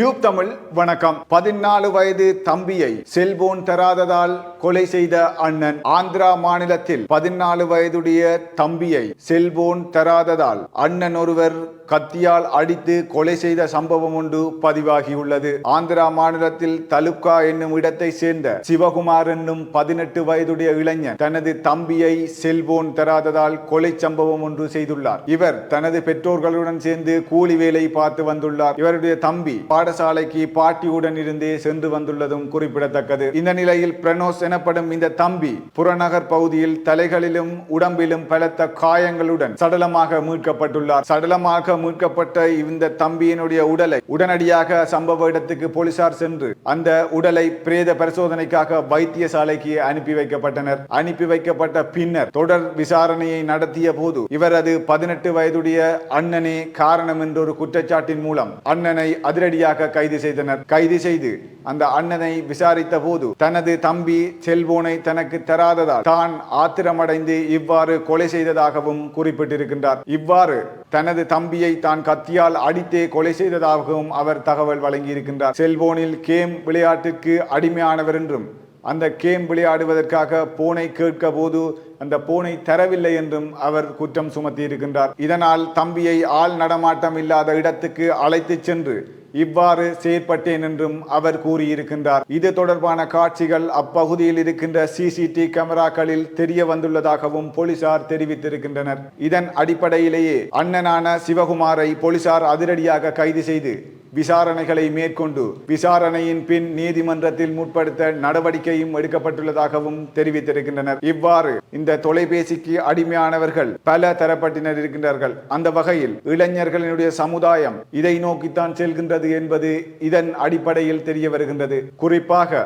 Tube Tamil வணக்கம். 14 வயது தம்பியை செல்போன் தராததால் கொலை செய்த அண்ணன். ஆந்திரா மாநிலத்தில் 14 வயதுடைய தம்பியை செல்போன் தராததால் அண்ணன் ஒருவர் கத்தியால் அடித்து கொலை செய்த சம்பவம் ஒன்று பதிவாகியுள்ளது. ஆந்திரா மாநிலத்தில் தலுக்கா என்னும் இடத்தை சேர்ந்த சிவகுமார் என்னும் 18 வயதுடைய இளைஞன் தனது தம்பியை செல்போன் தராததால் கொலை சம்பவம் ஒன்று செய்துள்ளார். இவர் தனது பெற்றோர்களுடன் சேர்ந்து கூலி வேலை பார்த்து வந்துள்ளார். இவருடைய தம்பி பாடசாலைக்கு பாட்டியுடன் இருந்தே சென்று வந்துள்ளதும் குறிப்பிடத்தக்கது. இந்த நிலையில் பிரனோஸ் எனப்படும் இந்த தம்பி புறநகர் பகுதியில் தலைகளிலும் உடம்பிலும் பலத்த காயங்களுடன் சடலமாக மீட்கப்பட்டுள்ளார். சடலமாக மீட்கப்பட்ட இந்த தம்பியினுடைய உடலை உடனடியாக சம்பவ இடத்துக்கு போலீசார் சென்று அந்த உடலை பிரேத பரிசோதனைக்காக வைத்தியசாலைக்கு அனுப்பி வைக்கப்பட்டனர். அனுப்பி வைக்கப்பட்ட பின்னர் தொடர் விசாரணையை நடத்திய போது இவரது 18 வயதுடைய அண்ணனே காரணம் என்ற ஒரு குற்றச்சாட்டின் மூலம் அண்ணனை அதிரடியாக கைது செய்தனர். கைது செய்து அந்த அண்ணனை விசாரித்த போது தனது தம்பி செல்போனை தனக்கு தராததால் தான் ஆத்திரமடைந்து இவ்வாறு கொலை செய்ததாகவும் குறிப்பிட்டிருக்கின்றார். இவ்வாறு தனது தம்பியை தான் கத்தியால் அடித்தே கொலை செய்ததாகவும் அவர் தகவல் வழங்கியிருக்கின்றார். செல்போனில் கேம் விளையாட்டிற்கு அடிமையானவர் என்றும் அந்த கேம் விளையாடுவதற்காக போனை கேட்க போது அந்த போனை தரவில்லை என்றும் அவர் குற்றம் சுமத்தி இருக்கின்றார். இதனால் தம்பியை ஆள் நடமாட்டம் இல்லாத இடத்துக்கு அழைத்து சென்று இவ்வாறு செயற்பட்டேன் என்றும் அவர் கூறியிருக்கின்றார். இது தொடர்பான காட்சிகள் அப்பகுதியில் இருக்கின்ற சிசிடிவி கேமராக்களில் தெரிய வந்துள்ளதாகவும் போலீசார் தெரிவித்திருக்கின்றனர். இதன் அடிப்படையிலேயே அண்ணனான சிவகுமாரை போலீசார் அதிரடியாக கைது செய்து விசாரணைகளை மேற்கொண்டு விசாரணையின் பின் நீதிமன்றத்தில் முற்படுத்த நடவடிக்கையும் எடுக்கப்பட்டுள்ளதாகவும் தெரிவித்திருக்கின்றனர். இவ்வாறு இந்த தொலைபேசிக்கு அடிமையானவர்கள் பல தரப்பட்டினர் இருக்கின்றார்கள். அந்த வகையில் இளைஞர்களினுடைய சமுதாயம் இதை நோக்கித்தான் செல்கின்றது என்பது இதன் அடிப்படையில் தெரிய வருகின்றது. குறிப்பாக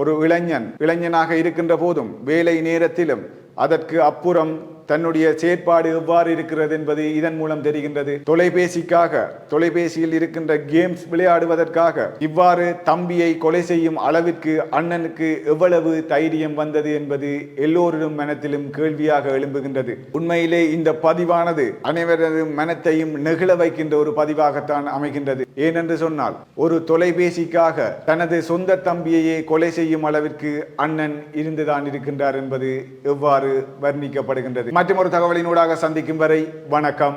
ஒரு இளைஞனாக இருக்கின்ற போதும் வேலை நேரத்திலும் அதற்கு அப்புறம் தன்னுடைய செயற்பாடு எவ்வாறு இருக்கிறது என்பது இதன் மூலம் தெரிகின்றது. தொலைபேசியில் இருக்கின்ற கேம்ஸ் விளையாடுவதற்காக இவ்வாறு தம்பியை கொலை செய்யும் அளவிற்கு அண்ணனுக்கு எவ்வளவு தைரியம் வந்தது என்பது எல்லோரும் மனத்திலும் கேள்வியாக எழும்புகின்றது. உண்மையிலே இந்த பதிவானது அனைவரது மனத்தையும் நெகிழ வைக்கின்ற ஒரு பதிவாகத்தான் அமைகின்றது. ஏனென்று சொன்னால் ஒரு தொலைபேசிக்காக தனது சொந்த தம்பியையே கொலை செய்யும் அளவிற்கு அண்ணன் இருந்துதான் இருக்கின்றார் என்பது எவ்வாறு வர்ணிக்கப்படுகின்றது. மற்றும் ஒரு தகவலினூடாக சந்திக்கும் வரை வணக்கம்.